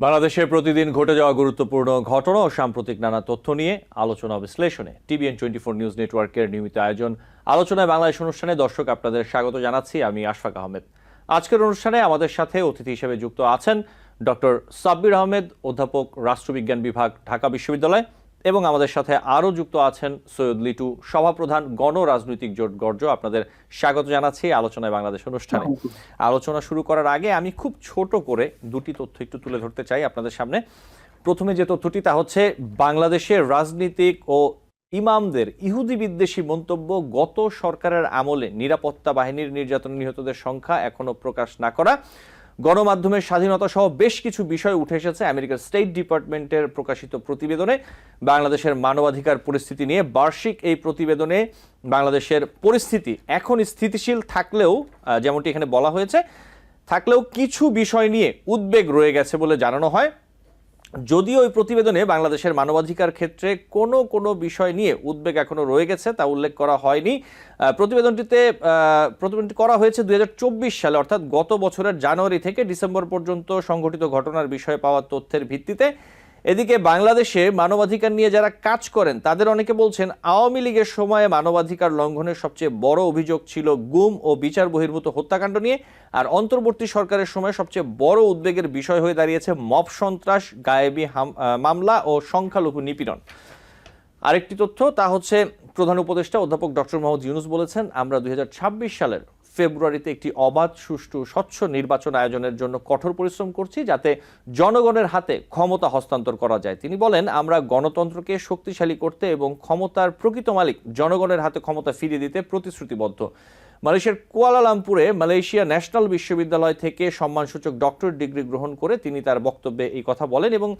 বাংলাদেশে প্রতিদিন ঘটে যাওয়া গুরুত্বপূর্ণ ঘটনা ও সাম্প্রতিক নানা তথ্য নিয়ে আলোচনা ও বিশ্লেষণে TVN24 নিউজ নেটওয়ার্কের নিয়মিত আয়োজন আলোচনায় বাংলাদেশ অনুষ্ঠানে দর্শক আপনাদের স্বাগত জানাচ্ছি। আমি আশফাক আহমেদ। আজকের অনুষ্ঠানে আমাদের সাথে অতিথি হিসেবে যুক্ত আছেন ডক্টর সাব্বির আহমেদ, অধ্যাপক রাষ্ট্রবিজ্ঞান বিভাগ, ঢাকা বিশ্ববিদ্যালয়, এবং আমাদের সাথে আরও যুক্ত আছেন সৈয়দ লিটু, সভাপ্রধান, গণ রাজনৈতিক জোট গর্জ। আপনাদের স্বাগত জানাচ্ছি আলোচনায় বাংলাদেশ অনুষ্ঠানে। আলোচনা শুরু করার আগে আমি খুব ছোট করে দুটি তথ্য একটু তুলে ধরতে চাই আপনাদের সামনে। প্রথমে যে তথ্যটি, তা হচ্ছে বাংলাদেশের রাজনীতিক ও ইমামদের ইহুদি বিদ্বেষী মন্তব্য, গত সরকারের আমলে নিরাপত্তা বাহিনীর নির্যাতনে নিহতদের সংখ্যা এখনো প্রকাশ না করা, গণমাধ্যমের স্বাধীনতা সহ বেশ কিছু বিষয় উঠে এসেছে আমেরিকার স্টেট ডিপার্টমেন্টের প্রকাশিত প্রতিবেদনে। বাংলাদেশের মানবাধিকার পরিস্থিতি নিয়ে বার্ষিক এই প্রতিবেদনে বাংলাদেশের পরিস্থিতি এখন স্থিতিশীল থাকলেও, যেমনটি এখানে বলা হয়েছে, থাকলেও কিছু বিষয় নিয়ে উদ্বেগ রয়ে গেছে বলে জানানো হয়। যদিও ওই প্রতিবেদনে বাংলাদেশের মানবাধিকার ক্ষেত্রে কোনো বিষয় নিয়ে উদ্বেগ এখনো রয়ে গেছে তা উল্লেখ করা হয়নি। প্রতিবেদনটি করা হয়েছে 2024 সালে, অর্থাৎ গত বছরের জানুয়ারি থেকে ডিসেম্বর পর্যন্ত সংঘটিত ঘটনার বিষয়ে পাওয়া তথ্যের ভিত্তিতে। এদিকে বাংলাদেশে মানবাধিকার নিয়ে যারা কাজ করেন তাদের অনেকে বলছেন, আওয়ামী লীগের সময়ে মানবাধিকার লঙ্ঘনের সবচেয়ে বড় অভিযোগ ছিল গুম ও বিচার বহির্ভূত হত্যাকাণ্ড নিয়ে, আর অন্তর্বর্তী সরকারের সময় সবচেয়ে বড় উদ্বেগের বিষয় হয়ে দাঁড়িয়েছে মব সন্ত্রাস, গায়েবী মামলা ও সংখ্যালঘু নিপীড়ন। আরেকটি তথ্য, তা হচ্ছে প্রধান উপদেষ্টা অধ্যাপক ডক্টর মোহাম্মদ ইউনূস বলেছেন, আমরা 2026 সালের ফেব্রুয়ারিতে একটি অবাধ, সুষ্ঠু, স্বচ্ছ নির্বাচন আয়োজনের জন্য কঠোর পরিশ্রম করছি, যাতে জনগণের হাতে ক্ষমতা হস্তান্তর করা যায়। তিনি বলেন, আমরা গণতন্ত্রকে শক্তিশালী করতে এবং ক্ষমতার প্রকৃত মালিক জনগণের হাতে ক্ষমতা ফিরিয়ে দিতে প্রতিশ্রুতিবদ্ধ। মালয়েশিয়ার কুয়ালালামপুরে মালয়েশিয়া ন্যাশনাল বিশ্ববিদ্যালয় থেকে সম্মানসূচক ডক্টর ডিগ্রি গ্রহণ করে তিনি তার বক্তব্যে এই কথা বলেন, এবং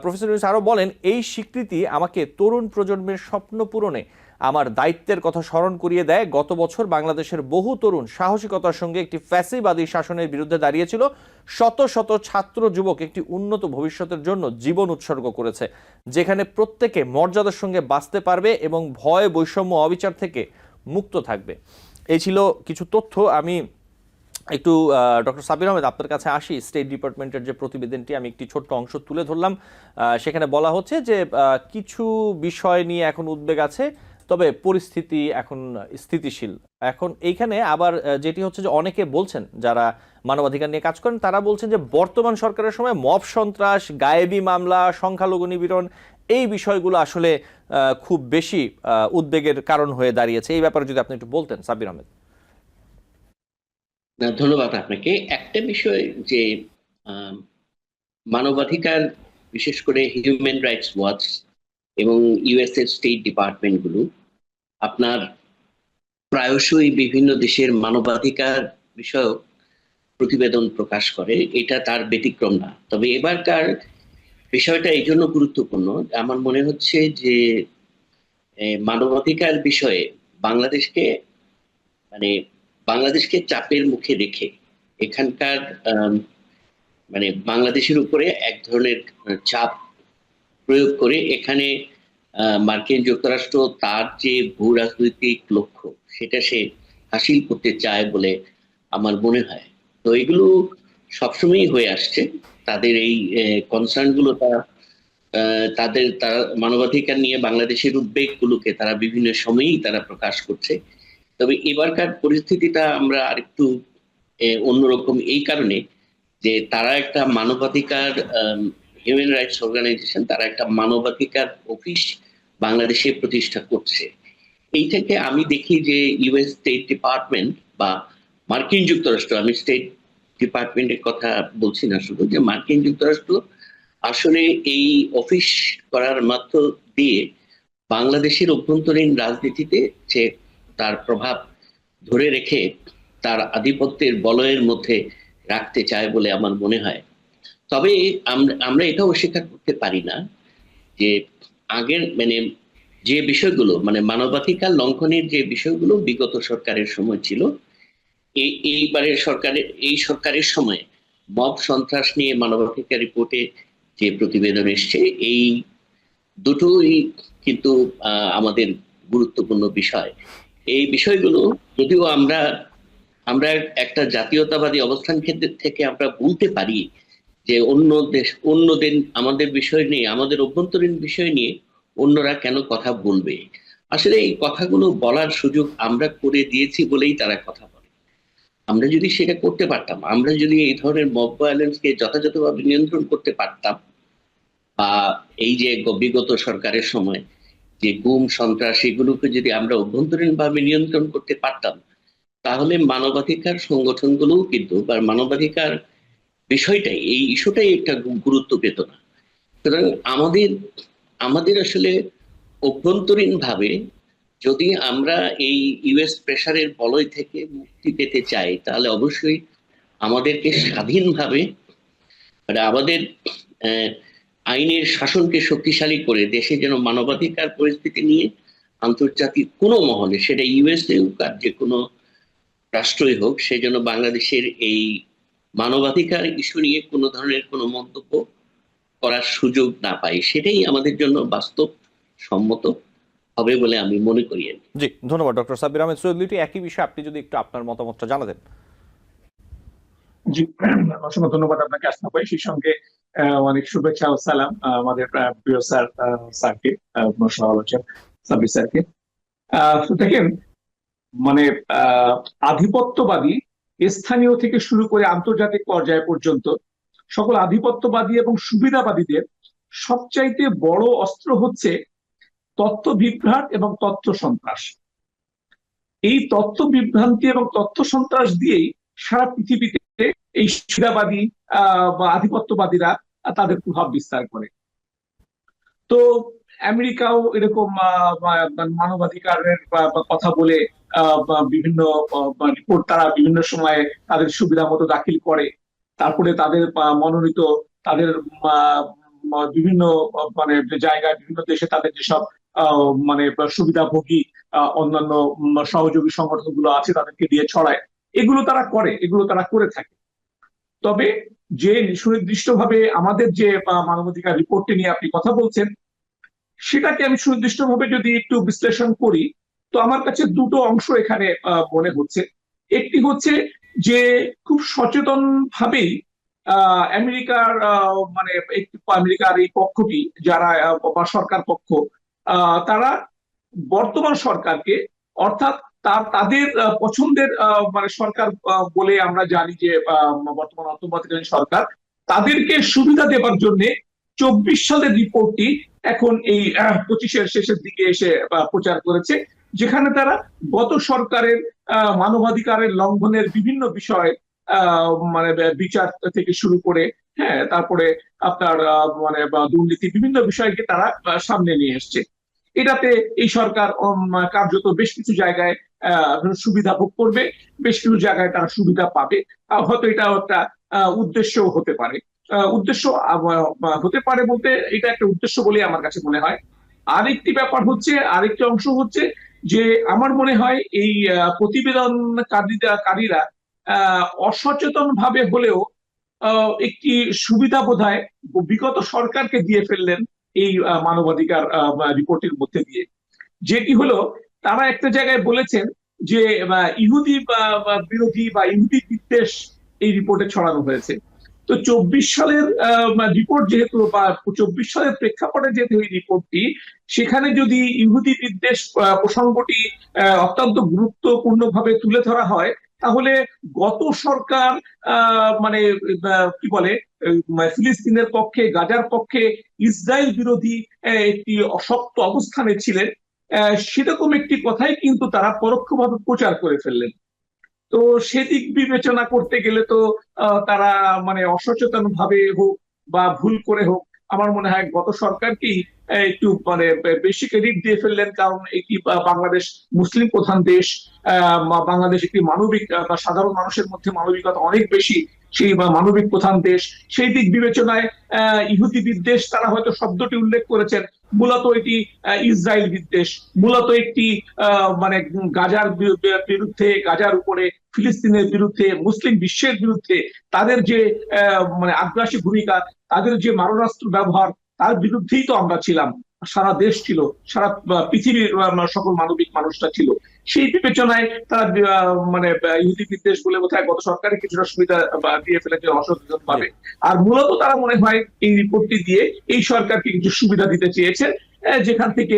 প্রফেসর ইউনূস আরও বলেন, এই স্বীকৃতি আমাকে তরুণ প্রজন্মের স্বপ্ন পূরণে আমার দায়িত্বের কথা স্মরণ করিয়ে দেয়। গত বছর বাংলাদেশের বহু তরুণ সাহসিকতার সঙ্গে একটি ফ্যাসিবাদী শাসনের বিরুদ্ধে দাঁড়িয়েছিল। শত শত ছাত্র যুবক একটি উন্নত ভবিষ্যতের জন্য জীবন উৎসর্গ করেছে, যেখানে প্রত্যেকে মর্যাদার সঙ্গে বাঁচতে পারবে এবং ভয়, বৈষম্য, অবিচার থেকে মুক্ত থাকবে। এই ছিল কিছু তথ্য। আমি একটু ডক্টর সাব্বির আহমেদ, আপনার কাছে আসি। স্টেট ডিপার্টমেন্টের যে প্রতিবেদনটি, আমি একটি ছোট্ট অংশ তুলে ধরলাম। সেখানে বলা হচ্ছে যে কিছু বিষয় নিয়ে এখন উদ্বেগ আছে, তবে পরিস্থিতি এখন স্থিতিশীল। এখন এইখানে আবার যেটি হচ্ছে যে অনেকে বলছেন, যারা মানবাধিকার নিয়ে কাজ করেন, তারা বলছেন যে বর্তমান সরকারের সময় মব সন্ত্রাস, গায়েবী মামলা, সংখ্যালঘু নিপীড়ন, এই বিষয়গুলো আসলে খুব বেশি উদ্বেগের কারণ হয়ে দাঁড়িয়েছে। এই ব্যাপারে যদি আপনি একটু বলতেন, সাব্বির আহমেদ। ধন্যবাদ আপনাকে। একটা বিষয় যে মানবাধিকার, বিশেষ করে হিউম্যান রাইটস ওয়াচ এবং ইউএস এর স্টেট ডিপার্টমেন্ট গুলো আপনার প্রায়শই বিভিন্ন দেশের মানবাধিকার বিষয়ক প্রতিবেদন প্রকাশ করে। এটা তার ব্যতিক্রম না। তবে এবারকার বিষয়টা এই জন্য গুরুত্বপূর্ণ, আমার মনে হচ্ছে যে মানবাধিকার বিষয়ে বাংলাদেশকে বাংলাদেশকে চাপের মুখে রেখে এখানকার বাংলাদেশের উপরে এক ধরনের চাপ প্রয়োগ করে এখানে মার্কিন যুক্তরাষ্ট্র তার যে ভূ রাজনৈতিক লক্ষ্য সেটা সে হাসিল করতে চায় বলে আমার মনে হয়। তো এগুলো সবসময়ই হয়ে আসছে। তাদের এই কনসার্ন গুলো তারা মানবাধিকার নিয়ে বাংলাদেশের উদ্বেগ গুলোকে তারা বিভিন্ন সময়েই তারা প্রকাশ করছে। তবে এবারকার পরিস্থিতিটা আমরা আরেকটু অন্যরকম এই কারণে যে তারা একটা মানবাধিকার হিউম্যান রাইটস অর্গানাইজেশন, তারা একটা মানবাধিকার অফিস বাংলাদেশে প্রতিষ্ঠা করছে। এই থেকে আমি দেখি যে ইউএস স্টেট ডিপার্টমেন্ট বা মার্কিন যুক্তরাষ্ট্র, আমি স্টেট ডিপার্টমেন্টের কথা বলছি না শুধু, যে মার্কিন যুক্তরাষ্ট্র আসলে এই অফিস করার মাত্র দিয়ে বাংলাদেশের অভ্যন্তরীণ রাজনীতিতে যে তার প্রভাব ধরে রেখে তার আধিপত্যের বলয়ের মধ্যে রাখতে চায় বলে আমার মনে হয়। তবে আমরা এটা অস্বীকার করতে পারি না যে আগের যে বিষয়গুলো মানবাধিকার লঙ্ঘনের যে বিষয়গুলো বিগত সরকারের সময় ছিল, এই সরকারের সময় মব সন্ত্রাস নিয়ে মানবাধিকার রিপোর্টে যে প্রতিবেদন এসছে, এই দুটোই কিন্তু আমাদের গুরুত্বপূর্ণ বিষয়। এই বিষয়গুলো যদিও আমরা একটা জাতীয়তাবাদী অবস্থান ক্ষেত্র থেকে আমরা বলতে পারি যে অন্যদের আমাদের বিষয় নিয়ে, আমাদের অভ্যন্তরীণ বিষয় নিয়ে অন্যরা কেন কথা বলবে। আসলে এই কথাগুলো বলার সুযোগ আমরা করে দিয়েছি বলেই তারা কথা বলে। আমরা যদি সেটা করতে পারতাম, আমরা যদি এই ধরনের মব ভায়োলেন্সকে যথাযথভাবে নিয়ন্ত্রণ করতে পারতাম, বা এই যে বিগত সরকারের সময় যে গুম সন্ত্রাস, এগুলোকে যদি আমরা অভ্যন্তরীণ ভাবে নিয়ন্ত্রণ করতে পারতাম, তাহলে মানবাধিকার সংগঠনগুলোও কিন্তু, বা মানবাধিকার বিষয়টাই, এই ইস্যুটাই একটা গুরুত্ব পেত না। সুতরাং আমাদের আমাদের আসলে অভ্যন্তরীণ ভাবে যদি আমরা এই ইউএস প্রেসারের বলয় থেকে মুক্তি পেতে চাই, তাহলে অবশ্যই আমাদেরকে স্বাধীনভাবে, মানে আমাদের আইনের শাসনকে শক্তিশালী করে দেশে যেন মানবাধিকার পরিস্থিতি নিয়ে আন্তর্জাতিক কোনো মহলে, সেটা ইউএসএ হোক আর যে কোনো রাষ্ট্রই হোক, সে যেন বাংলাদেশের এই মানবাধিকার ইস্যু নিয়ে কোনো ধরনের কোনো মন্তব্য করার সুযোগ না পাই, সেটাই আমাদের জন্য বাস্তব সম্মত হবে বলে আমি মনে করি। জি, ধন্যবাদ ডক্টর সাব্বির আহমেদ সৈয়দ লিটু। একই বিষয়ে আপনি যদি একটু আপনার মতামতটা জানাতেন। জি, অসংখ্য ধন্যবাদ আপনাকে আশরাফ ভাই। সেই সঙ্গে অনেক শুভেচ্ছা ও সালাম আমাদের প্রিয় স্যারকে, সাব্বির স্যারকে। তো দেখেন, মানে আধিপত্যবাদী স্থানীয় থেকে শুরু করে আন্তর্জাতিক পর্যায় পর্যন্ত সকল আধিপত্যবাদী এবং সুবিধাবাদীদের সবচাইতে বড় অস্ত্র হচ্ছে তথ্য বিভ্রাট এবং তথ্য সন্ত্রাস। এই তথ্য বিভ্রান্তি এবং তথ্য সন্ত্রাস দিয়েই সারা পৃথিবীতে এই সুবিধাবাদী বা আধিপত্যবাদীরা তাদের প্রভাব বিস্তার করে। তো আমেরিকাও এরকম মানবাধিকারের কথা বলে বিভিন্ন রিপোর্ট তারা বিভিন্ন সময়ে তাদের সুবিধা মতো দাখিল করে। তারপরে তাদের মনোনীত, তাদের বিভিন্ন মানে জায়গায়, বিভিন্ন দেশে তাদের যেসব মানে সুবিধাভোগী অন্যান্য সহযোগী সংগঠনগুলো আছে তাদেরকে দিয়ে ছড়ায়। এগুলো তারা করে, এগুলো তারা করে থাকে। তবে যে সুনির্দিষ্টভাবে আমাদের যে মানবাধিকার রিপোর্টটি নিয়ে আপনি কথা বলছেন, সেটাকে আমি সুনির্দিষ্টভাবে যদি একটু বিশ্লেষণ করি, তো আমার কাছে দুটো অংশ এখানে মনে হচ্ছে। একটি হচ্ছে যে খুব সচেতন ভাবেই আমেরিকার মানে আমেরিকার এই পক্ষটি যারা বা সরকার পক্ষ, তারা বর্তমান সরকারকে, অর্থাৎ তাদের পছন্দের মানে সরকার বলে আমরা জানি যে বর্তমান অন্তর্বর্তীকালীন সরকার, তাদেরকে সুবিধা দেবার জন্য 24 সালের রিপোর্টটি এখন এই 25-এর শেষের দিকে এসে প্রচার করেছে, যেখানে তারা গত সরকারের মানবাধিকারের লঙ্ঘনের বিভিন্ন বিষয় মানে বিচার থেকে শুরু করে, হ্যাঁ, তারপরে আপনার মানে দুর্নীতি, বিভিন্ন বিষয়কে তারা সামনে নিয়ে এসছে। এটাতে এই সরকার কার্যত বেশ কিছু জায়গায় সুবিধা ভোগ করবে, বেশ কিছু জায়গায় তারা সুবিধা পাবে। হয়তো এটা একটা উদ্দেশ্য হতে পারে, উদ্দেশ্য হতে পারে বলতে এটা একটা উদ্দেশ্য বলে আমার কাছে মনে হয়। আরেকটি ব্যাপার হচ্ছে, আরেকটি অংশ হচ্ছে যে আমার মনে হয় এই প্রতিবেদনকারীরা অসচেতন ভাবে হলেও একটি সুবিধা বোধহয় বিগত সরকারকে দিয়ে ফেললেন এই মানবাধিকার রিপোর্টের মধ্যে দিয়ে। যেটি হলো, তারা একটা জায়গায় বলেছেন যে ইহুদি বিরোধী বা ইহুদি বিদ্বেষ এই রিপোর্টে ছড়ানো হয়েছে। তো 24 সালের রিপোর্ট যেহেতু, বা 24 সালের প্রেক্ষাপটে যেহেতু এই রিপোর্টটি, সেখানে যদি ইহুদি বিদ্বেষ প্রসঙ্গটি অত্যন্ত গুরুত্বপূর্ণ ভাবে তুলে ধরা হয়, তাহলে গত সরকার মানে কি বলে, ফিলিস্তিনের পক্ষে, গাজার পক্ষে, ইসরায়েল বিরোধী একটি শক্ত অবস্থানে ছিলেন, সেরকম একটি কথাই কিন্তু তারা পরোক্ষভাবে প্রচার করে ফেললেন। তো সেদিক বিবেচনা করতে গেলে তো তারা মানে অসচেতন ভাবে হোক বা ভুল করে হোক, আমার মনে হয় গত সরকারকেই একটু মানে বেশি ক্রেডিট দিয়ে ফেললেন। কারণ এটি বাংলাদেশ মুসলিম প্রধান দেশ, বাংলাদেশ একটি মানবিক বা সাধারণ মানুষের মধ্যে মানবিকতা অনেক বেশি, সেই মানবিক প্রধান দেশ। সেই দিক বিবেচনায় ইহুদি বিদ্বেষ তারা হয়তো শব্দটি উল্লেখ করেছেন, মূলত এটি ইসরায়েল বিদ্বেষ, মূলত একটি মানে গাজার বিরুদ্ধে, গাজার উপরে, ফিলিস্তিনের বিরুদ্ধে, মুসলিম বিশ্বের বিরুদ্ধে তাদের যে মানে আগ্রাসী ভূমিকা, তাদের যে মারণাস্ত্র ব্যবহার, তার বিরুদ্ধেই তো আমরা ছিলাম। সারা দেশ ছিল, সারা পৃথিবীর সকল মানবিক মানুষরা ছিল। সেই বিবেচনায় তারা মানে ইহুদি বিদ্বেষ বলে বোধহয় গত সরকারের কিছুটা সুবিধা দিয়ে ফেলেছে অসচেতন ভাবে। আর মূলত তারা মনে হয় এই রিপোর্টটি দিয়ে এই সরকারকে কিছু সুবিধা দিতে চেয়েছে, যেখান থেকে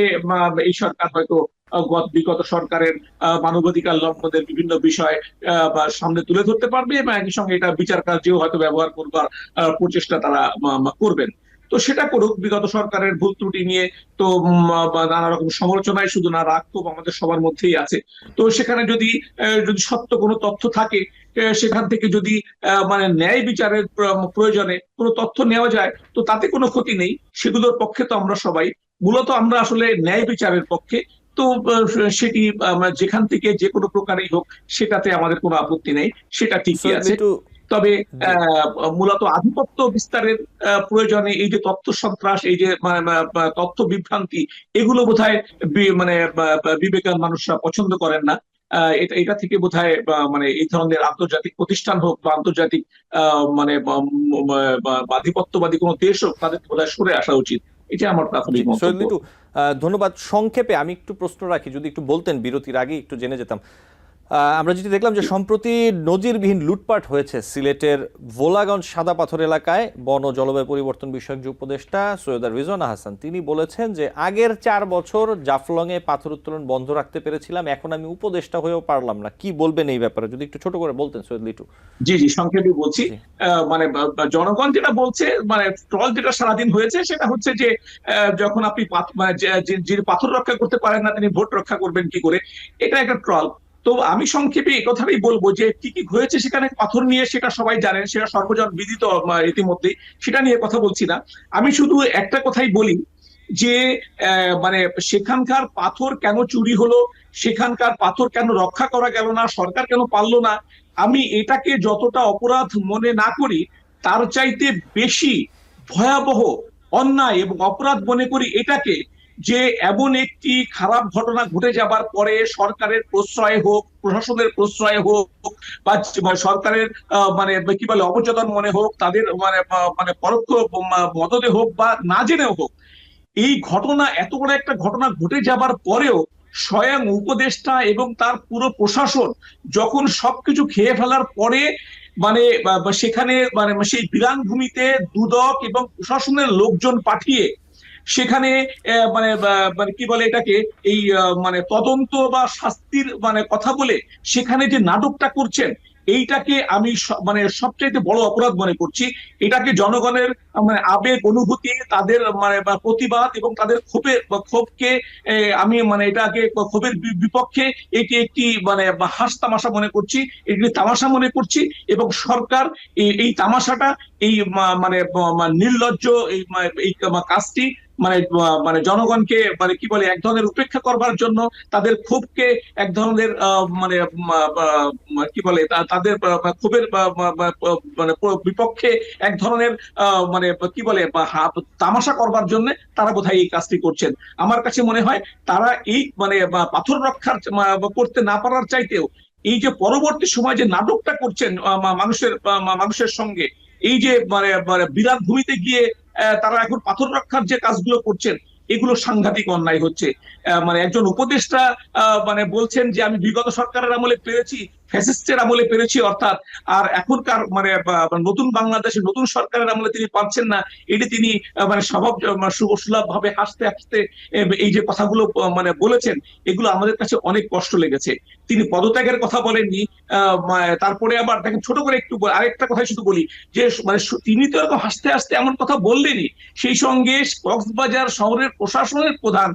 এই সরকার হয়তো বিগত সরকারের মানবাধিকার লঙ্ঘনের বিভিন্ন বিষয় সামনে তুলে ধরতে পারবে, এবং একই সঙ্গে এটা বিচার কার্যেও হয়তো ব্যবহার করবার প্রচেষ্টা তারা করবেন। তো সেটা করুক, বিগত সরকারের ভুল ত্রুটি নিয়ে তো নানা রকম সমালোচনায় শুধু না, রাগ ক্ষোভ আমাদের সবার মধ্যেই আছে। তো সেখানে যদি যদি সত্য কোনো তথ্য থাকে, সেখান থেকে যদি মানে ন্যায় বিচারের প্রয়োজনে কোনো তথ্য নেওয়া যায়, তো তাতে কোনো ক্ষতি নেই। সেগুলোর পক্ষে তো আমরা সবাই, মূলত আমরা আসলে ন্যায় বিচারের পক্ষে। তো সেটি যেখান থেকে যে কোনো প্রকারেই হোক, সেটাতে আমাদের কোনো আপত্তি নেই, সেটা ঠিকই আছে। তবে মূলত আধিপত্য বিস্তারের প্রয়োজনে এই যে তথ্য সন্ত্রাস, এই যে তথ্য বিভ্রান্তি, এগুলো বোধহয় মানে বিবেকান মানুষরা পছন্দ করেন না। এটা থেকে বোধহয় মানে এই ধরনের আন্তর্জাতিক প্রতিষ্ঠান হোক বা আন্তর্জাতিক মানে আধিপত্যবাদী কোনো দেশ হোক, তাদের বোধহয় সরে আসা উচিত। এটা আমার প্রাথমিক মন্তব্য। ধন্যবাদ। সংক্ষেপে আমি একটু প্রশ্ন রাখি, যদি একটু বলতেন, বিরতির আগে একটু জেনে যেতাম। আমরা যেটি দেখলাম যে সম্প্রতি নজিরবিহীন লুটপাট হয়েছে সিলেটের ভোলাগঞ্জ সাদা পাথর এলাকায়। বন ও জলবায়ু পরিবর্তন বিষয়ক যে উপদেষ্টা সৈয়দা রিজওয়ানা হাসান, তিনি বলেছেন যে আগের 4 বছর জাফলংয়ে পাথর উত্তোলন বন্ধ রাখতে পেরেছিলাম, এখন আমি উপদেষ্টা হয়েও পারলাম না। কি বলবেন এই ব্যাপারে, যদি একটু ছোট করে বলতেন সৈয়দ লিটু? জি জি, সংক্ষেপে বলছি। মানে জনগণ যেটা বলছে, মানে ট্রল যেটা সারাদিন হয়েছে, সেটা হচ্ছে যে যখন আপনি যিনি পাথর রক্ষা করতে পারেন না, তিনি ভোট রক্ষা করবেন কি করে, এটা একটা ট্রল। তো আমি সংক্ষেপে এই কথাটাই বলবো যে কি কি হয়েছে সেখানে পাথর নিয়ে, সেটা সবাই জানেন, সেটা সর্বজন বিদিত ইতিমধ্যেই, সেটা নিয়ে কথা বলছি না। আমি শুধু একটা কথাই বলি যে মানে সেখানকার পাথর কেন চুরি হলো, সেখানকার পাথর কেন রক্ষা করা গেল না, সরকার কেন পারলো না, আমি এটাকে যতটা অপরাধ মনে না করি, তার চাইতে বেশি ভয়াবহ অন্যায় এবং অপরাধ মনে করি এটাকে, যে এমন একটি খারাপ ঘটনা ঘটে যাবার পরে সরকারের প্রশ্রয় হোক, প্রশাসনের প্রশ্রয় হোক, বা সরকারের মানে কি বলে অবচেতন মনে হোক, তাদের মানে মানে পরোক্ষ মদদে হোক বা না জেনেও হোক, এই ঘটনা, এত বড় একটা ঘটনা ঘটে যাবার পরেও স্বয়ং উপদেষ্টা এবং তার পুরো প্রশাসন যখন সবকিছু খেয়ে ফেলার পরে মানে সেখানে মানে সেই বিরান ভূমিতে দুদক এবং প্রশাসনের লোকজন পাঠিয়ে সেখানে মানে মানে কি বলে এটাকে, এই মানে তদন্ত বা শাস্তির মানে কথা বলে সেখানে যে নাটকটা করছেন, এইটাকে আমি মানে সবচাইতে বড় অপরাধ মনে করছি। এটাকে জনগণের মানে আবেগ অনুভূতি, তাদের মানে প্রতিবাদ এবং তাদের ক্ষোভকে আমি মানে এটাকে ক্ষোভের বিপক্ষে এটি একটি মানে হাস তামাশা মনে করছি, এটি তামাশা মনে করছি। এবং সরকার এই তামাশাটা, এই মানে নির্লজ্জ এই কাজটি মানে মানে জনগণকে মানে কি বলে এক ধরনের উপেক্ষা করবার জন্য, তাদের ক্ষোভকে এক ধরনের মানে কি বলে তাদের ক্ষোভের মানে বিপক্ষে এক ধরনের মানে কি বলে তামাশা করবার জন্য তারা বোধহয় এই কাজটি করছেন। আমার কাছে মনে হয় তারা এই মানে পাথর রক্ষার করতে না পারার চাইতেও এই যে পরবর্তী সময় যে নাটকটা করছেন মানুষের সঙ্গে, এই যে মানে বিরাট ভূমিতে গিয়ে তারা এখন পাথর রক্ষার যে কাজগুলো করছেন, এগুলো সাংঘাতিক অন্যায় হচ্ছে। মানে একজন উপদেষ্টা মানে বলছেন যে আমি বিগত সরকারের আমলে পেরেছি, ফ্যাসিস্টের আমলে পেরেছি অর্থাৎ, আর এখনকার মানে নতুন বাংলাদেশে নতুন সরকারের আমলে তিনি পাচ্ছেন না। এটি তিনি মানে স্বভাব সুলভ ভাবে হাসতে হাসতে এই যে কথাগুলো মানে বলেছেন, এগুলো আমাদের কাছে অনেক কষ্ট লেগেছে। তিনি পদত্যাগের কথা বলেননি। তারপরে আবার দেখেন, ছোট করে একটু আরেকটা কথা শুধু বলি, যে মানে তিনি তো এরকম হাসতে হাসতে এমন কথা বললেনই, সেই সঙ্গে কক্সবাজার শহরের প্রশাসনের প্রধান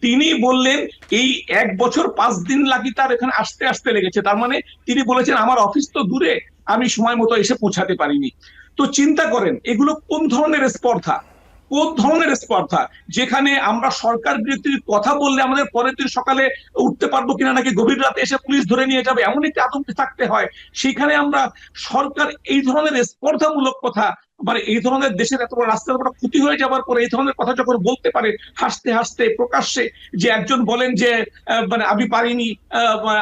তিনি বললেন এই 1 বছর 5 দিন লাগি তার এখানে আসতে আসতে লেগেছে। তার মানে তিনি বলেছেন আমার অফিস তো দূরে, আমি সময় মতো এসে পৌঁছাতে পারিনি। তো চিন্তা করেন এগুলো কোন ধরনের স্পর্ধা, কোন ধরনের স্পর্ধা, যেখানে আমরা সরকার বিরোধী কথা বললে আমাদের পরের দিন সকালে উঠতে পারবো কিনা, নাকি গভীর রাতে এসে পুলিশ ধরে নিয়ে যাবে, এমন একটি আতঙ্কে থাকতে হয়। সেখানে আমরা সরকার এই ধরনের স্পর্ধামূলক কথা, মানে এই ধরনের দেশের এত বড় রাস্তার বড় ক্ষতি হয়ে যাবার পরে এই ধরনের কথা যখন বলতে পারে হাসতে হাসতে প্রকাশ্যে, যে একজন বলেন যে মানে আমি পারিনি,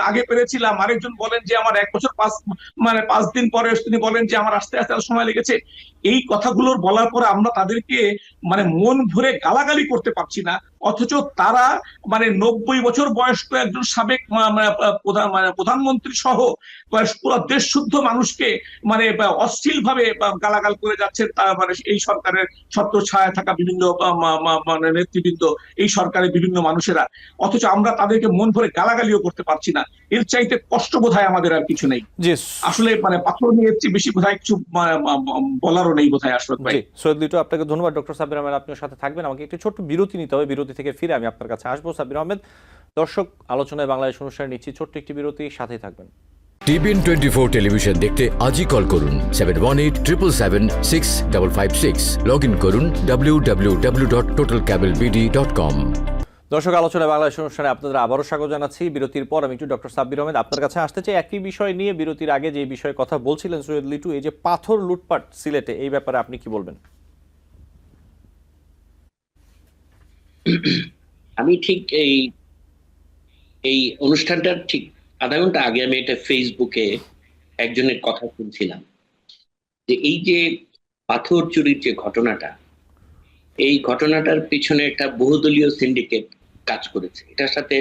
আগে পেরেছিলাম, আরেকজন বলেন যে আমার 1 বছর 5 দিন পরে তিনি বলেন যে আমার আসতে আসতে সময় লেগেছে। এই কথাগুলোর বলার পরে আমরা তাদেরকে মানে মন ভরে গালাগালি করতে পারছি না, অথচ তারা 90 বছর বয়স্ক একজন সাবেক প্রধানমন্ত্রী সহ পুরো দেশ শুদ্ধ মানুষকে অশ্লীল ভাবে গালাগাল করে যাচ্ছেন। তারা এই সরকারের ছত্র ছায়া থাকা বিভিন্ন নেতৃবৃন্দ, এই সরকারের বিভিন্ন মানুষেরা, অথচ আমরা তাদেরকে মন ভরে গালাগালিও করতে পারছি না। এর চাইতে কষ্ট বোধহয় আমাদের আর কিছু নেই আসলে। পাথর নিয়ে চেয়ে বেশি বোধহয় কিছু বলারও নেই বোধহয়। আসলে ভাই সৈয়দ লিটু, আপনাকে ধন্যবাদ। ডক্টর সাব্বির আহমেদ, আপনিও সাথে থাকবেন। আমাকে একটু ছোট্ট বিরতি নিতে হবে, বিরতি থেকে ফিরে আমি আপনার কাছে আসবো। সাব্বির আহমেদ, দর্শক আলোচনায় বাংলাদেশ অনুষ্ঠানে নিচ্ছি ছোট্ট একটি বিরতি, সাথেই থাকবেন। TBN 24 টেলিভিশন দেখতে আজই কল করুন 7187776556। লগ ইন করুন www.totalcablebd.com। দর্শক আলোচনায় বাংলাদেশ অনুষ্ঠানে আপনাদের আবারও স্বাগত জানাচ্ছি। বিরতির পর আমি একটু ডক্টর সাব্বির আহমেদ আপনার কাছে আসতে চাই একই বিষয় নিয়ে। বিরতির আগে যে বিষয়ে কথা বলছিলেন সৈয়দ লিটু, এই যে পাথর লুটপাট সিলেটে, এই ব্যাপারে আপনি কি বলবেন? আমি ঠিক এই অনুষ্ঠানটার ঠিক আধা ঘন্টা আগে আমি একটা ফেসবুকে একজনের কথা শুনছিলাম যে এই যে পাথর চুরির যে ঘটনাটা, এই ঘটনাটার পিছনে একটা বহুদলীয় সিন্ডিকেট কাজ করেছে। এটার সাথে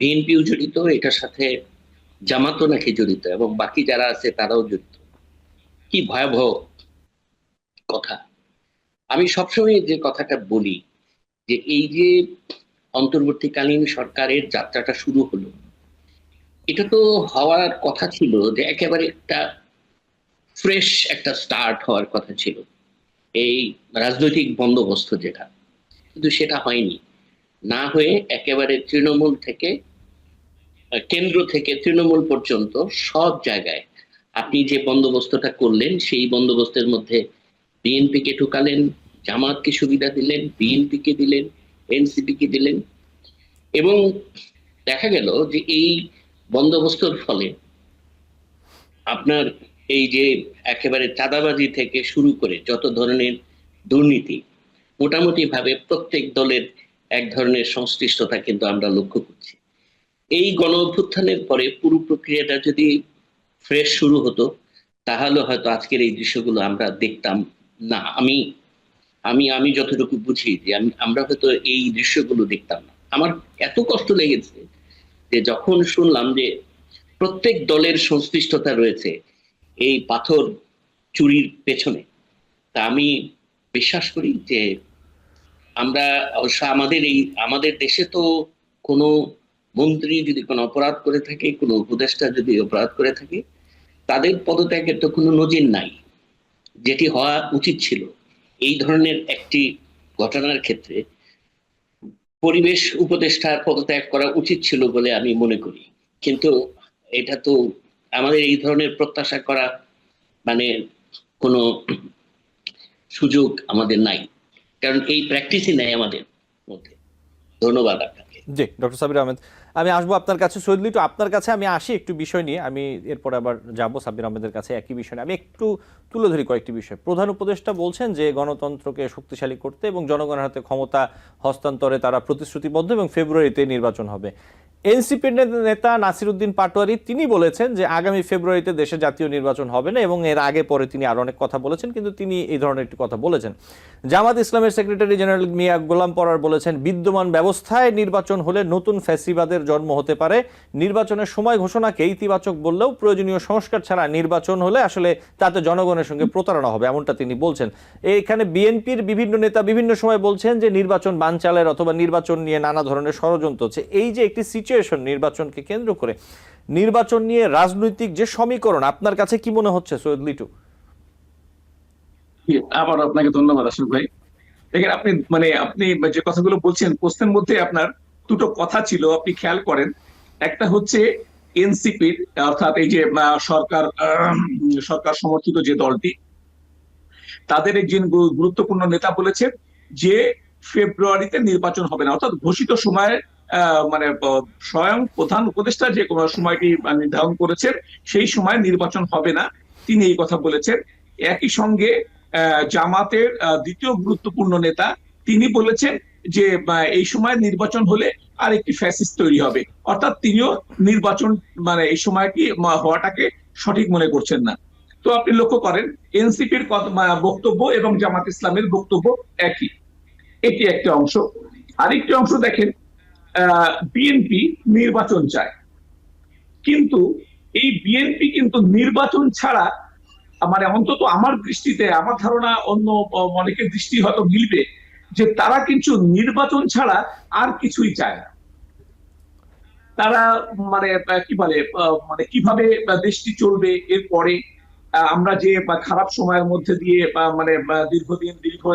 বিএনপিও জড়িত, এটার সাথে জামাতও নাকি জড়িত, এবং বাকি যারা আছে তারাও জড়িত। কি ভয়াবহ কথা! আমি সবসময় যে কথাটা বলি যে এই যে অন্তর্বর্তীকালীন সরকারের যাত্রাটা শুরু হলো, এটা তো হওয়ার কথা ছিল যে একেবারে একটা ফ্রেশ একটা স্টার্ট হওয়ার কথা ছিল এই রাজনৈতিক বন্দোবস্ত যেটা, কিন্তু সেটা হয়নি। না হয়ে একেবারে তৃণমূল থেকে, কেন্দ্র থেকে তৃণমূল পর্যন্ত সব জায়গায় আপনি যে বন্দোবস্তটা করলেন, সেই বন্দোবস্তের মধ্যে বিএনপিকে ঢুকালেন, জামাতকে সুবিধা দিলেন, বিএনপিকে দিলেন, এনসিপিকে দিলেন, এবং দেখা গেল যে এই বন্দোবস্তর ফলে আপনার এই যে একেবারে চাঁদাবাজি থেকে শুরু করে যত ধরনের দুর্নীতি, মোটামুটি ভাবে প্রত্যেক দলের এক ধরনের সংশ্লিষ্টতা কিন্তু আমরা লক্ষ্য করছি। এই গণ অভ্যুত্থানের পরে পুরো প্রক্রিয়াটা যদি ফ্রেশ শুরু হতো, তাহলে হয়তো আজকের এই দৃশ্যগুলো আমরা দেখতাম না। আমি যতটুকু বুঝি যে আমরা হয়তো এই দৃশ্যগুলো দেখতাম না। আমার এত কষ্ট লেগেছে যে যখন শুনলাম যে প্রত্যেক দলের সংশ্লিষ্টতা রয়েছে এই পাথর চুরির পেছনে। তা আমি বিশ্বাস করি যে আমরা অবশ্য আমাদের দেশে তো কোনো মন্ত্রী যদি কোনো অপরাধ করে থাকে, কোনো উপদেষ্টা যদি অপরাধ করে থাকে, তাদের পদত্যাগের তো কোনো নজির নাই। যেটি হওয়া উচিত ছিল এই ধরনের একটি ঘটনার ক্ষেত্রে, পরিবেশ উপদেষ্টার পদত্যাগ করা উচিত ছিল বলে আমি মনে করি। কিন্তু এটা তো আমাদের এই ধরনের প্রত্যাশা করা কোনো সুযোগ আমাদের নাই, কারণ এই প্র্যাকটিসই নাই আমাদের মধ্যে। ধন্যবাদ আপনাকে। জি ডক্টর সাব্বির আহমেদ, আমি আসবো আপনার কাছে। সৈয়দ লিটু, আপনার কাছে আমি আসি একটু বিষয় নিয়ে, আমি এরপর আবার যাবো সাব্বির আহমেদের কাছে একই বিষয় নিয়ে। আমি একটু তুলে ধরি কয়েকটি বিষয়। প্রধান উপদেষ্টা বলছেন যে গণতন্ত্রকে শক্তিশালী করতে এবং জনগণের হাতে ক্ষমতা হস্তান্তরে তারা প্রতিশ্রুতিবদ্ধ এবং ফেব্রুয়ারিতে নির্বাচন হবে। এনসিপির নেতা নাসির উদ্দিন পাটোয়ারি তিনি বলেছেন যে আগামী ফেব্রুয়ারিতে দেশে জাতীয় নির্বাচন হবে না, এবং এর আগে পরে তিনি আরো অনেক কথা বলেছেন, কিন্তু তিনি এই ধরনের একটি কথা বলেছেন। জামাত ইসলামের সেক্রেটারি জেনারেল মিয়া গোলাম পরার বলেছেন বিদ্যমান ব্যবস্থায় নির্বাচন হলে নতুন ফ্যাসিবাদের জন্ম হতে পারে। নির্বাচনের সময় ঘোষণাকে ইতিবাচক বললেও প্রয়োজনীয় সংস্কার ছাড়া নির্বাচন হলে আসলে তাতে জনগণের সঙ্গে প্রতারণা হবে, এমনটা তিনি বলছেন। এখানে বিএনপির বিভিন্ন নেতা বিভিন্ন সময় বলছেন যে নির্বাচন বানচালের অথবা নির্বাচন নিয়ে নানা ধরনের ষড়যন্ত্র হচ্ছে। এই যে একটি সিচুয়েশন নির্বাচনকে কেন্দ্র করে, নির্বাচন নিয়ে রাজনৈতিক যে সমীকরণ, আপনার কাছে কি মনে হচ্ছে সৈয়দ লিটু? আবার আপনাকে ধন্যবাদ আসল ভাই। দেখেন আপনি যে কথাগুলো বলছেন, প্রশ্নের মধ্যে আপনার দুটো কথা ছিল, আপনি খেয়াল করেন। একটা হচ্ছে এনসিপির, অর্থাৎ এই যে সরকার সমর্থিত যে দলটি, তাদের একজন গুরুত্বপূর্ণ নেতা বলেছেন যে ফেব্রুয়ারিতে নির্বাচন হবে না, অর্থাৎ ঘোষিত সময়ে স্বয়ং প্রধান উপদেষ্টা যে কোনো সময়টি নির্ধারণ করেছেন সেই সময় নির্বাচন হবে না, তিনি এই কথা বলেছেন। একই সঙ্গে জামাতের দ্বিতীয় গুরুত্বপূর্ণ নেতা তিনি বলেছেন যে এই সময় নির্বাচন হলে আর একটি ফ্যাসিস্ট তৈরি হবে, অর্থাৎ তিনিও নির্বাচন এই সময়টি হওয়াটাকে সঠিক মনে করছেন না। তো আপনি লক্ষ্য করেন এনসিপির বক্তব্য এবং জামাত ইসলামের বক্তব্য একই, এটি একটা অংশ। আরেকটি অংশ দেখেন, বিএনপি নির্বাচন চায়, কিন্তু এই বিএনপি কিন্তু নির্বাচন ছাড়া, মানে অন্তত আমার দৃষ্টিতে, আমার ধারণা অন্য অনেকের দৃষ্টি হয়তো মিলবে, যে তারা কিন্তু নির্বাচন ছাড়া আর কিছুই চায় না। তারা মানে কি বলে, মানে কিভাবে দেশটি চলবে এরপরে, আমরা যে খারাপ সময়ের মধ্যে দিয়ে মানে দীর্ঘ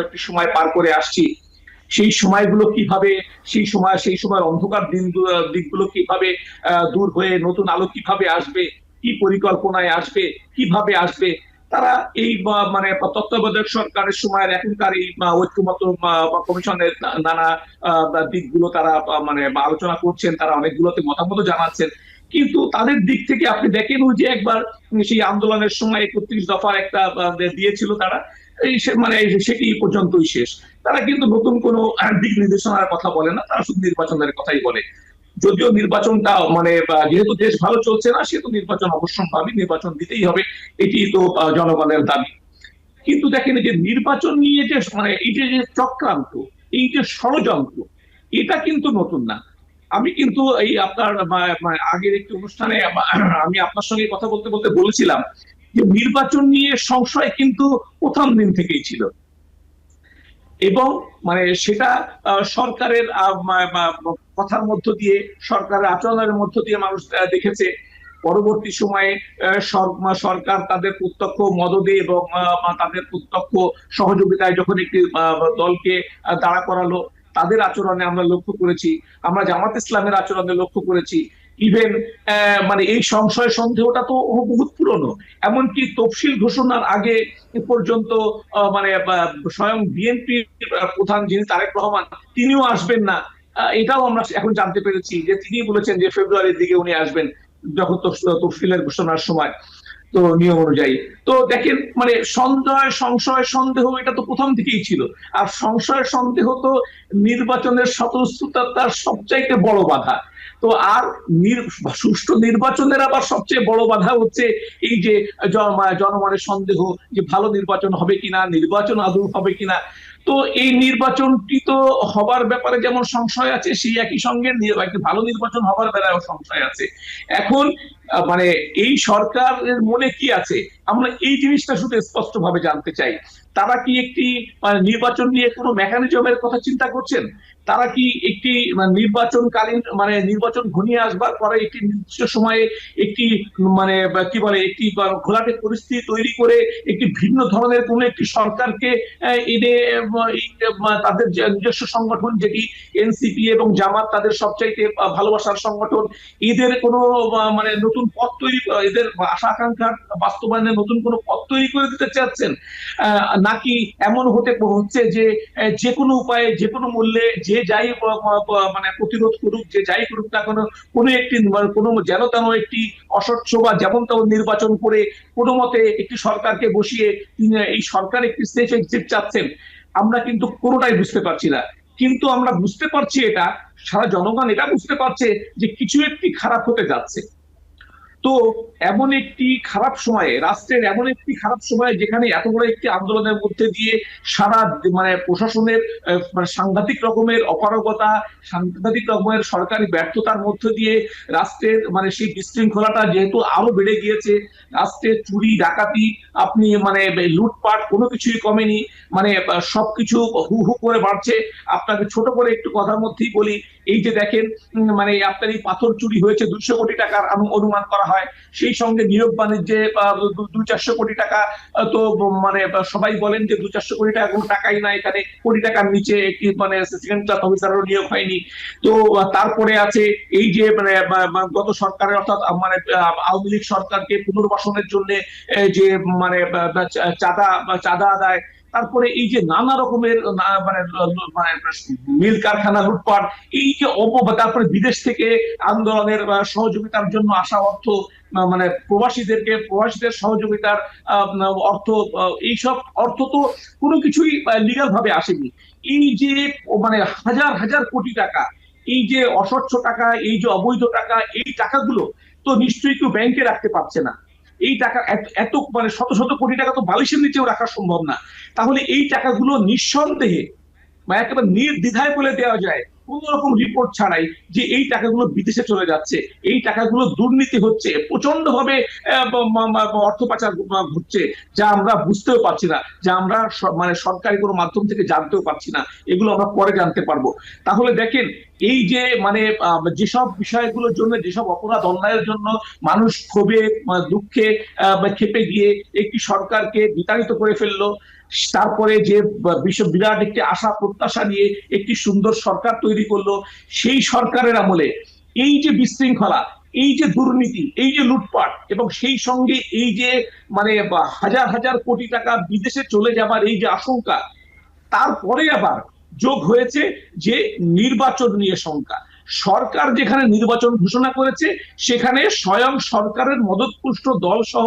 একটি সময় পার করে আসছি, সেই সময়গুলো কিভাবে, সেই সময়ের অন্ধকার দিকগুলো কিভাবে দূর হয়ে নতুন আলো কিভাবে আসবে, কি পরিকল্পনায় আসবে, কিভাবে আসবে, তারা এই মানে তত্ত্বাবধায়ক সরকারের সময়ের এখনকার এই ঐক্যমত কমিশনের নানা দিকগুলো তারা মানে আলোচনা করছেন, তারা অনেকগুলোতে মতামত জানাচ্ছেন। কিন্তু তাদের দিক থেকে আপনি দেখেন, ওই যে একবার সেই আন্দোলনের সময় 31 দফার একটা দিয়েছিল তারা, মানে সেটি পর্যন্তই শেষ। তারা কিন্তু নতুন কোনো দিক নির্দেশনার কথা বলে না, তারা শুধু নির্বাচনের কথাই বলে। যদিও নির্বাচনটা মানে যেহেতু দেশ ভালো চলছে না, সেহেতু নির্বাচন অবশ্যম্ভাবী, নির্বাচন দিতেই হবে, এটি তো জনগণের দাবি। কিন্তু দেখেন, যে নির্বাচন নিয়ে যে মানে এই যে চক্রান্ত, এই যে ষড়যন্ত্র, এটা কিন্তু নতুন না। আমি কিন্তু এই আপনার আগের একটি অনুষ্ঠানে আমি আপনার সঙ্গে কথা বলতে বলতে বলেছিলাম যে নির্বাচন নিয়ে সংশয় কিন্তু প্রথম দিন থেকেই ছিল, এবং মানে সেটা সরকারের কথার মধ্য দিয়ে, সরকারের আচরণের মধ্য দিয়ে মানুষ দেখেছে। পরবর্তী সময়ে সরকার তাদের প্রত্যক্ষ মদদে এবং তাদের প্রত্যক্ষ সহযোগিতায় যখন একটি দলকে দাঁড়া করালো, তাদের আচরণে আমরা লক্ষ্য করেছি, আমরা জামাত ইসলামের আচরণে লক্ষ্য করেছি। ইভেন মানে এই সংশয় সন্দেহটা তো বহুত পুরনো, এমনকি তফসিল ঘোষণার আগে পর্যন্ত মানে স্বয়ং বিএনপির প্রধান যিনি তারেক রহমান, তিনিও আসবেন না, এটাও আমরা এখন জানতে পেরেছি যে তিনি বলেছেন যে ফেব্রুয়ারির দিকে উনি আসবেন, যখন তফসিলের ঘোষণার সময়, তো নিয়ম অনুযায়ী। তো দেখেন, মানে সন্দেহ, সংশয়, সন্দেহ এটা তো প্রথম থেকেই ছিল। আর সংশয় সন্দেহ তো নির্বাচনের স্বতঃস্ফূর্ততার সবচাইতে বড় বাধা। তো আর সুষ্ঠু নির্বাচনের আবার সবচেয়ে বড় বাধা হচ্ছে এই যে জনমনের সন্দেহ, যে ভালো নির্বাচন হবে কিনা, নির্বাচন আদৌ হবে কিনা। তো এই নির্বাচনটি তো হবার ব্যাপারে যেমন সংশয় আছে, সেই একই সঙ্গে একটি ভালো নির্বাচন হবার বেলায়ও সংশয় আছে। এখন মানে এই সরকারের মনে কি আছে, আমরা এই জিনিসটা শুধু স্পষ্ট ভাবে জানতে চাই। তারা কি একটি নির্বাচন নিয়ে কোনো মেকানিজমের কথা চিন্তা করছেন? তারা কি একটি নির্বাচনকালীন, মানে নির্বাচন ঘনিয়ে আসবার পরে একটি নির্দিষ্ট সময়ে একটি মানে কি বলে, একটি ঘোলাটে পরিস্থিতি তৈরি করে একটি ভিন্ন ধরনের কোন একটি সরকারকে এনে তাদের নিজস্ব সংগঠন, যেটি এনসিপি এবং জামাত, তাদের সবচাইতে ভালোবাসার সংগঠন, এদের কোনো মানে নতুন পথ তৈরি, এদের আশা আকাঙ্ক্ষার বাস্তবায়নের নতুন কোনো পথ তৈরি করে দিতে চাচ্ছেন? নাকি এমন হচ্ছে যে কোনো উপায়ে, যে কোনো মূল্যে, যে যাই মানে প্রতিরোধ করুক, যে যাই করুক না কেন, কোনো একটি কোনো যেন তেন একটি অস্বচ্ছ বা যেমন তেমন নির্বাচন করে কোনো মতে একটি সরকারকে বসিয়ে এই সরকার একটি সেফ এক্সিট চাচ্ছেন? আমরা কিন্তু কোনোটাই বুঝতে পারছি না। কিন্তু আমরা বুঝতে পারছি, এটা সারা জনগণ এটা বুঝতে পারছে যে কিছু একটি খারাপ হতে যাচ্ছে। তো এমন একটি খারাপ সময়ে, রাষ্ট্রের এমন একটি খারাপ সময়ে, যেখানে এত বড় একটি আন্দোলনের মধ্যে দিয়ে সারা মানে প্রশাসনের মানে সাংঘাতিক রকমের অপারগতা, সাংঘাতিক রকমের সরকারি ব্যর্থতার মধ্য দিয়ে রাষ্ট্রের মানে সেই বিশৃঙ্খলাটা যেহেতু আরো বেড়ে গিয়েছে, রাষ্ট্রের চুরি ডাকাতি, আপনি মানে লুটপাট কোনো কিছুই কমেনি, মানে সবকিছু হু হু করে বাড়ছে। আপনাকে ছোট করে একটু কথার মধ্যেই বলি, এই যে দেখেন, মানে আপনার এই পাথর চুরি হয়েছে 200 কোটি টাকার অনুমান করা হয়, সেই সঙ্গে নিয়োগ বাণিজ্যে 200-400 কোটি টাকা। তো মানে সবাই বলেন যে 200-400 কোটি টাকা কোনো টাকাই না, এখানে কোটি টাকার নিচে একটি মানে সেকেন্ড ক্লাস অফিসারও নিয়োগ হয়নি। তো তারপরে আছে এই যে মানে গত সরকারের, অর্থাৎ মানে আওয়ামী লীগ সরকারকে পুনর্বাসনের জন্য যে মানে চাঁদা আদায়, তারপরে এই যে নানা রকমের মানে মিল কারখানা লুটপাট, এই যে তারপরে বিদেশ থেকে আন্দোলনের সহযোগিতার জন্য আসা অর্থ, মানে প্রবাসীদের সহযোগিতার অর্থ, এইসব অর্থ তো কোনো কিছুই লিগাল ভাবে আসেনি। এই যে মানে হাজার হাজার কোটি টাকা, এই যে অস্বচ্ছ টাকা, এই যে অবৈধ টাকা, এই টাকাগুলো তো নিশ্চয়ই কেউ ব্যাংকে রাখতে পারছে না। এই টাকা এত মানে শত শত কোটি টাকা তো বালিশের নিচেও রাখা সম্ভব না। তাহলে এই টাকাগুলো নিঃসন্দেহে বা একেবারে নির্দ্বিধায় বলে দেওয়া যায় কোন রকম রিপোর্ট ছাড়াই যে এই টাকাগুলো বিদেশে চলে যাচ্ছে, এই টাকাগুলো দুর্নীতি হচ্ছে, প্রচন্ড ভাবে অর্থ পাচার ঘটছে, যা আমরা বুঝতেও পারছি না, যা আমরা মানে সরকারি কোনো মাধ্যম থেকে জানতেও পারছি না, এগুলো আমরা পরে জানতে পারবো। তাহলে দেখেন, এই যে মানে যেসব বিষয়গুলোর জন্য, যেসব অপরাধ অন্যায়ের জন্য মানুষ ক্ষোভে দুঃখে খেপে গিয়ে একটি সরকারকে বিতাড়িত করে ফেললো, তারপরে যে বিরাট একটি আশা প্রত্যাশা নিয়ে একটি সুন্দর সরকার তৈরি করলো, সেই সরকারের আমলে এই যে বিশৃঙ্খলা, এই যে দুর্নীতি, এই যে লুটপাট, এবং সেই সঙ্গে এই যে মানে হাজার হাজার কোটি টাকা বিদেশে চলে যাবার এই যে আশঙ্কা, তারপরে আবার যোগ হয়েছে যে নির্বাচন নিয়ে শঙ্কা। সরকার যেখানে নির্বাচন ঘোষণা করেছে, সেখানে স্বয়ং সরকারের মদতপুষ্ট দল সহ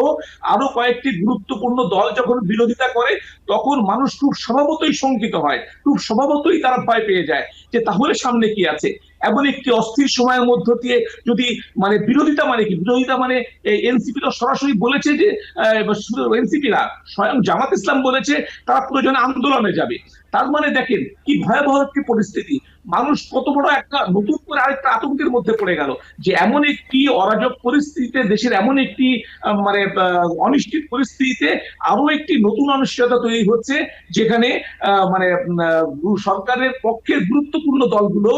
আরো কয়েকটি গুরুত্বপূর্ণ দল যখন বিরোধিতা করে, তখন মানুষ খুব স্বভাবতই শঙ্কিত হয়, খুব স্বভাবতই তারা ভয় পেয়ে যায় যে তাহলে সামনে কি আছে। এমন একটি অস্থির সময়ের মধ্য দিয়ে যদি মানে বিরোধিতা মানে কি, বিরোধিতা মানে এনসিপি তো সরাসরি বলেছে যে এনসিপি না, স্বয়ং জামাত ইসলাম বলেছে তারা প্রয়োজনে আন্দোলনে যাবে। তার মানে দেখেন কি ভয়াবহ একটি পরিস্থিতি, মানুষ কত বড় একটা নতুন করে আরেকটা আতঙ্কের মধ্যে পড়ে গেল যে এমন একটি অরাজক পরিস্থিতিতে, দেশের এমন একটি মানে অনিশ্চিত পরিস্থিতিতে আরো একটি নতুন অনিশ্চয়তা তৈরি হচ্ছে, যেখানে মানে সরকারের পক্ষের গুরুত্বপূর্ণ দলগুলো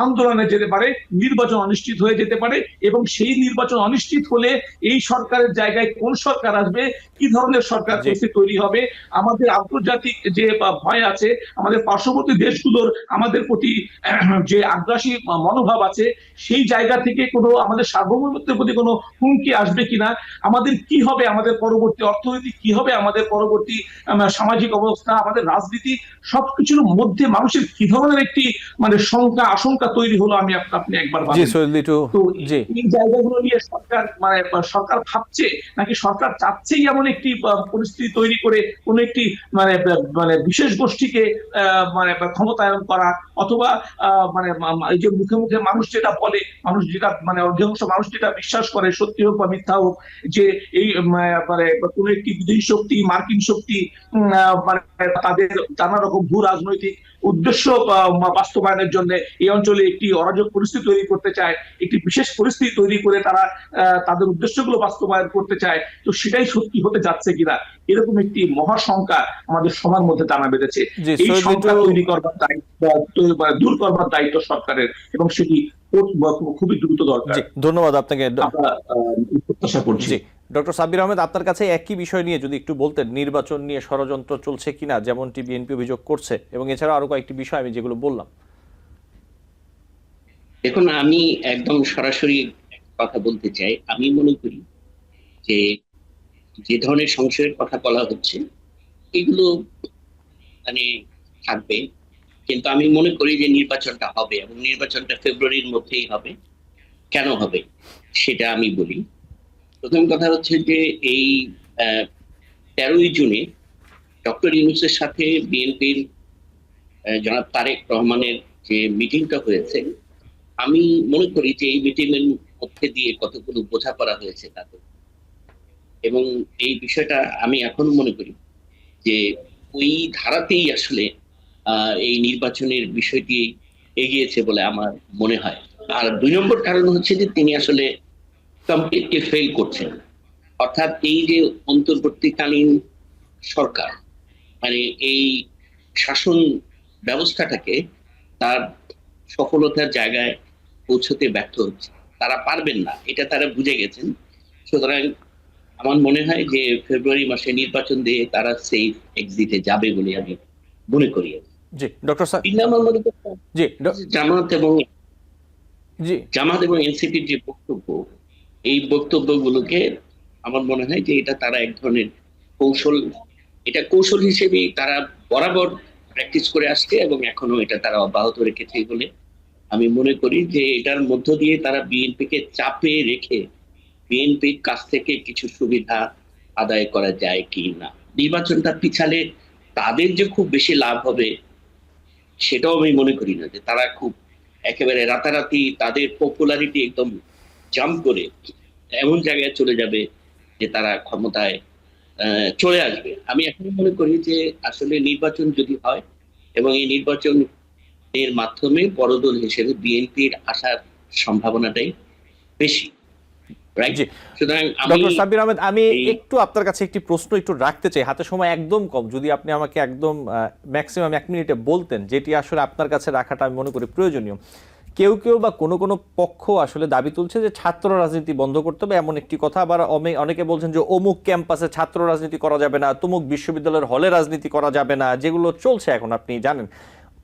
আন্দোলনে যেতে পারে, নির্বাচন অনিশ্চিত হয়ে যেতে পারে, এবং সেই নির্বাচন অনিশ্চিত হলে এই সরকারের জায়গায় কোন সরকার আসবে, কি ধরনের সরকার পরিস্থিতি তৈরি হবে, আমাদের আন্তর্জাতিক যে ভয় আছে, আমাদের পার্শ্ববর্তী দেশগুলোর আমাদের প্রতি যে আগ্রাসী মনোভাব আছে, সেই জায়গা থেকে কোনো আমাদের সার্বভৌমত্বের প্রতি কোনো হুমকি আসবে কিনা, আমাদের কি হবে, আমাদের পরবর্তী অর্থনীতি কি হবে, আমাদের পরবর্তী সামাজিক অবস্থা, আমাদের রাজনীতি, সবকিছুর মধ্যে মানুষের কি ধরনের একটি মানে শঙ্কা আশঙ্কা তৈরি হলো, আমি আপনি একবার তো এই জায়গাগুলো নিয়ে সরকার মানে সরকার ভাবছে নাকি সরকার চাচ্ছেই এমন একটি পরিস্থিতি তৈরি করে কোন একটি মানে মানে বিশেষ গোষ্ঠীকে মানে ক্ষমতায়ন করা, অথবা মানে এই যে মুখে মুখে মানুষ যেটা বলে, মানুষ যেটা মানে অধিকাংশ মানুষ যেটা বিশ্বাস করে, সত্যি হোক বা মিথ্যা হোক, যে এই মানে কোন একটি বিদেশি শক্তি, মার্কিন শক্তি মানে তাদের নানা রকম ভূ রাজনৈতিক উদ্দেশ্য বাস্তবায়নের জন্য এই অঞ্চলে একটি অরাজক পরিস্থিতি তৈরি করতে চায়, একটি বিশেষ পরিস্থিতি তৈরি করে তারা তাদের উদ্দেশ্যগুলো বাস্তবায়ন করতে চায়। তো সেটাই সত্যি হতে যাচ্ছে কিনা, এরকম একটি মহাশঙ্কা আমাদের সবার মধ্যে টানা বেঁধেছে। এই শঙ্কা তৈরি করবার দায়িত্ব, দূর করবার দায়িত্ব সরকারের, এবং সেটি খুবই দ্রুত দরকার। ধন্যবাদ আপনাকে। প্রত্যাশা করছি ডক্টর সাব্বির আহমেদ, আপনার কাছে একই বিষয় নিয়ে যদি একটু বলতেন, নির্বাচন নিয়ে ষড়যন্ত্র চলছে কিনা, যেমনটি বিএনপি অভিযোগ করছে, এবং এছাড়া আরো কয়েকটি বিষয় আমি যেগুলো বললাম। দেখুন, আমি একদম সরাসরি কথা বলতে চাই। আমি মনে করি যে যে ধরনের সংশয়ের কথা বলা হচ্ছে এগুলো মানে থাকবে, কিন্তু আমি মনে করি যে নির্বাচনটা হবে, এবং নির্বাচনটা ফেব্রুয়ারির মধ্যেই হবে। কেন হবে সেটা আমি বলি। প্রথম কথা হচ্ছে যে এই 13ই জুনে ডক্টর ইউনূসের সাথে বিএনপির জনাব তারেক রহমানের যে মিটিংটা হয়েছে, আমি মনে করি যে এই মিটিং এর মধ্যে দিয়ে কতগুলো বোঝাপড়া হয়েছে তাদের, এবং এই বিষয়টা আমি এখনো মনে করি যে ওই ধারাতেই আসলে এই নির্বাচনের বিষয়টি এগিয়েছে বলে আমার মনে হয়। আর 2 নম্বর কারণ হচ্ছে যে তিনি আসলে কমপ্লিটলি ফেল করছেন, অর্থাৎ এই যে অন্তর্বর্তীকালীন সরকার মানে এই শাসন ব্যবস্থাটাকে তার সফলতার জায়গায় পৌঁছতে ব্যর্থ হচ্ছে, তারা পারবেন না, এটা তারা বুঝে গেছেন। সুতরাং আমার মনে হয় যে ফেব্রুয়ারি মাসে নির্বাচন দিয়ে তারা সেফ এক্সিটে যাবে বলে আমি মনে করি। জি ডক্টর জামাত এবং এনসিপির যে বক্তব্য, এই বক্তব্যগুলোকে আমার মনে হয় যে এটা তারা এক ধরনের কৌশল, এটা কৌশল হিসেবে তারা বরাবর প্র্যাকটিস করে আসছে, এবং এখনো এটা তারা অব্যাহত রেখেছে বলে আমি মনে করি যে এটার মধ্য দিয়ে তারা বিএনপিকে চাপে রেখে বিএনপির কাছ থেকে কিছু সুবিধা আদায় করা যায় কি না। নির্বাচনটা পিছালে তাদের যে খুব বেশি লাভ হবে সেটাও আমি মনে করি না, যে তারা খুব একেবারে রাতারাতি তাদের পপুলারিটি একদম জাম্প করে এমন জায়গায় চলে যাবে যে তারা ক্ষমতায় চলে আসবে। আমি এখন মনে করি যে আসলে নির্বাচন যদি হয় এবং এই নির্বাচন এর মাধ্যমে বড় দল হিসেবে বিএনপির আসার সম্ভাবনাটাই বেশি, রাইট? জি। সুতরাং ডক্টর সাব্বির আহমেদ, আমি এই- একটু আপনার কাছে একটি প্রশ্ন একটু রাখতে চাই, হাতে সময় একদম কম, যদি আপনি আমাকে একদম ম্যাক্সিমাম 1 মিনিটে বলতেন, যেটি আসলে আপনার কাছে রাখাটা আমি মনে করি প্রয়োজনীয়। কেউ কেউ বা কোনো কোনো পক্ষ আসলে দাবি তুলছে যে ছাত্র রাজনীতি বন্ধ করতে হবে এমন একটি কথা, আবার অনেকে বলছেন যে অমুক ক্যাম্পাসে ছাত্র রাজনীতি করা যাবে না, তমুক বিশ্ববিদ্যালয়ের হলে রাজনীতি করা যাবে না, যেগুলো চলছে এখন আপনি জানেন।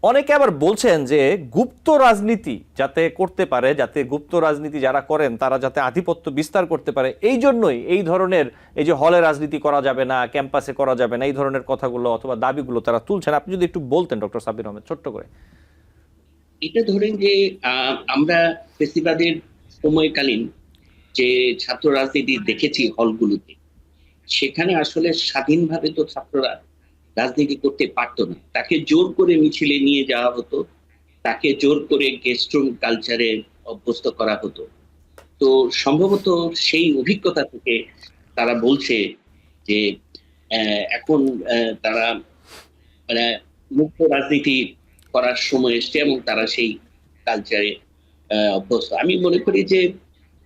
অনেকে আবার বলছেন যে গুপ্ত রাজনীতি যাতে করতে পারে, যাতে গুপ্ত রাজনীতি যারা করেন তারা যাতে আধিপত্য বিস্তার করতে পারে, এই জন্যই এই ধরনের এই যে হলে রাজনীতি করা যাবে না, ক্যাম্পাসে করা যাবে না, এই ধরনের কথাগুলো অথবা দাবিগুলো তারা তুলছেন। আপনি যদি একটু বলতেন ডক্টর সাব্বির আহমেদ ছোট্ট করে। এটা ধরেন যে আমরা ফেসিবাদের সময়কালীন যে ছাত্র রাজনীতি দেখেছি হলগুলোতে, সেখানে আসলে স্বাধীনভাবে তো ছাত্ররা রাজনীতি করতে পারতো না, তাকে জোর করে মিছিলে নিয়ে যাওয়া হতো, তাকে জোর করে গেস্ট রুম কালচারে অভ্যস্ত করা হতো। তো সম্ভবত সেই অভিজ্ঞতা থেকে তারা বলছে যে এখন তারা মানে মুক্ত রাজনীতি করার সময় এসছে এবং তারা সেই কালচারে অভ্যস্ত। আমি মনে করি যে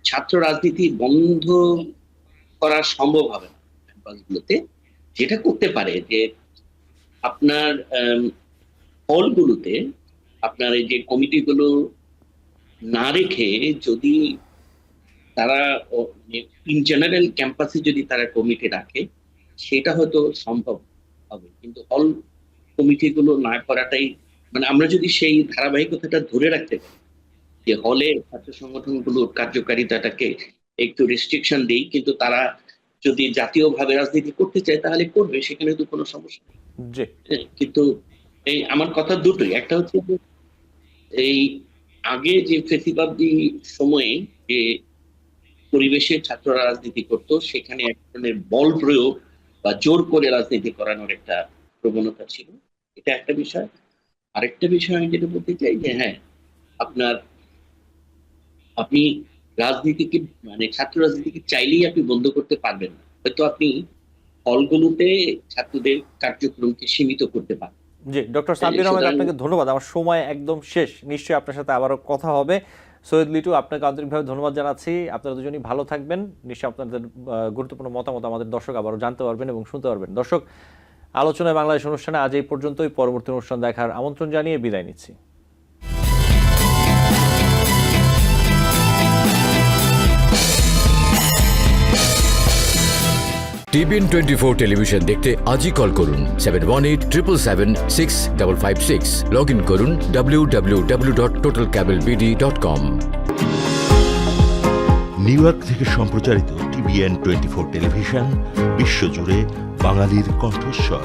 ছাত্র রাজনীতি বন্ধ করা সম্ভব হবে না ক্যাম্পাসগুলোতে। যেটা করতে পারে যে আপনার হলগুলোতে আপনার এই যে কমিটিগুলো না রেখে যদি তারা ইন জেনারেল ক্যাম্পাসে যদি তারা কমিটি রাখে, সেটা হয়তো সম্ভব হবে। কিন্তু হল কমিটিগুলো না করাটাই, মানে আমরা যদি সেই ধারাবাহিকতাটা ধরে রাখতে পারি যে হলে ছাত্র সংগঠনগুলোর কার্যকারিতাটাকে একটু রেস্ট্রিকশন দেই, কিন্তু তারা যদি জাতীয়ভাবে রাজনীতি করতে চায় তাহলে করবে, সেখানে তো কোনো সমস্যা নেই। জি। কিন্তু এই আমার কথা দুটোই, একটা হচ্ছে যে এই আগে যে ফেসিবাদী সময়ে যে পরিবেশে ছাত্ররা রাজনীতি করতো, সেখানে এক ধরনের বল প্রয়োগ বা জোর করে রাজনীতি করানোর একটা প্রবণতা ছিল, এটা একটা বিষয়। আরেকটা বিষয় আমি যেটা বলতে চাই যে হ্যাঁ, আপনি রাজনীতিকে মানে ছাত্র রাজনীতিকে চাইলেই আপনি বন্ধ করতে পারবেন না, হয়তো আপনি হলগুলোতে ছাত্রদের কার্যক্রমকে সীমিত করতে পারেন। জি, ডক্টর সাব্বির আহমেদ, সুতরাং- আপনাকে ধন্যবাদ। আমার সময় একদম শেষ, নিশ্চয়ই আপনার সাথে আবারও কথা হবে। সৈয়দ লিটু, আপনাকে আন্তরিকভাবে ধন্যবাদ জানাচ্ছি। আপনারা দুজনই ভালো থাকবেন। নিশ্চয়ই আপনাদের গুরুত্বপূর্ণ মতামত আমাদের দর্শক আবারও জানতে পারবেন এবং শুনতে পারবেন। দর্শক, আলোচনায় বাংলাদেশ অনুষ্ঠানে আজ এই পর্যন্তই। পরবর্তী অনুষ্ঠান দেখার আমন্ত্রণ জানিয়ে বিদায় নিচ্ছি। টিবিএন 24 টেলিভিশন দেখতে আজই কল করুন 7187776556। লগ ইন করুন www.totalcablebd.com। নিউ ইয়র্ক থেকে সম্প্রচারিত টিবিএন 24 টেলিভিশন বিশ্বজুড়ে বাঙালির কণ্ঠস্বর।